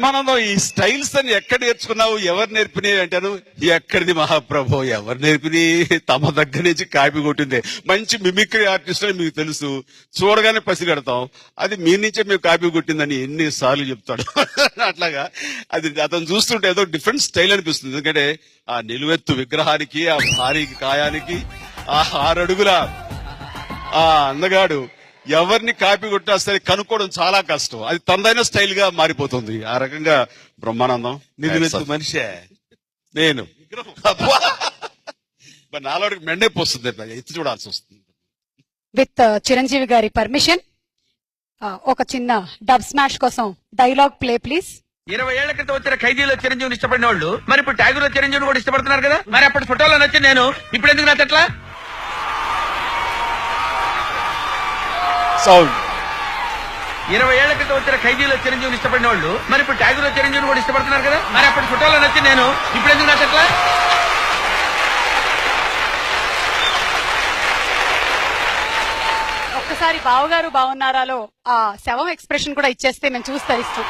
బ్రహ్మానందం ఈ స్టైల్స్ అని ఎక్కడ నేర్చుకున్నావు, ఎవరు నేర్పినాయి అంటారు. ఎక్కడిది మహాప్రభు, ఎవరు నేర్పిని, తమ దగ్గర నుంచి కాపీ కొట్టిందే. మంచి మిమిక్రీ ఆర్టిస్ట్ అని మీకు తెలుసు, చూడగానే పసిగడతాం. అది మీ నుంచే మేము కాపీ కొట్టిందని ఎన్నిసార్లు చెప్తాడు. అట్లాగా అది అతను చూస్తుంటే ఏదో డిఫరెంట్ స్టైల్ అనిపిస్తుంది. ఎందుకంటే ఆ నిలువెత్తు విగ్రహానికి, ఆ భారీ కాయానికి, ఆ 6 అడుగుల ఆ అందగాడు ఎవరిని కాపీ కొట్టినా సరే కనుక్కోవడం చాలా కష్టం. అది తనదైన స్టైల్ గా మారిపోతుంది. ఆ రకంగా బ్రహ్మానందం నిలువెత్తు మనిషే నేను నాలోడికి మెండేపు వస్తుంది, ఎత్తి చూడాల్సి వస్తుంది. విత్ చిరంజీవి గారి పర్మిషన్ ఒక చిన్న డబ్ స్మాష్ కోసం డైలాగ్ ప్లే ప్లీజ్. 20 ఏళ్ల క్రితం వచ్చిన ఖైదీలో చిరంజీవిని ఇష్టపడిన వాళ్ళు మరి ఇప్పుడు ట్యాగూర్ లో చిరంజీవిని కూడా ఇష్టపడుతున్నారు కదా. మరి అప్పటి ఫోటోలో నచ్చి నేను ఇప్పుడు ఎందుకు నచ్చట్లా? సౌండ్ 20 ఏళ్ల క్రితం వచ్చిన ఖైదీలో చిరంజీవిని ఇష్టపడిన వాళ్ళు మరి ఇప్పుడు ట్యాగూర్ లో చిరంజీవిని కూడా ఇష్టపడుతున్నారు కదా. మరి అప్పటి ఫోటోలో నచ్చి నేను ఇప్పుడు ఎందుకు నచ్చట్లా? ఒక్కసారి బావగారు బాగున్నారాలో ఆ శవం ఎక్స్ప్రెషన్ కూడా ఇచ్చేస్తే మేము చూసి తరిస్తాం.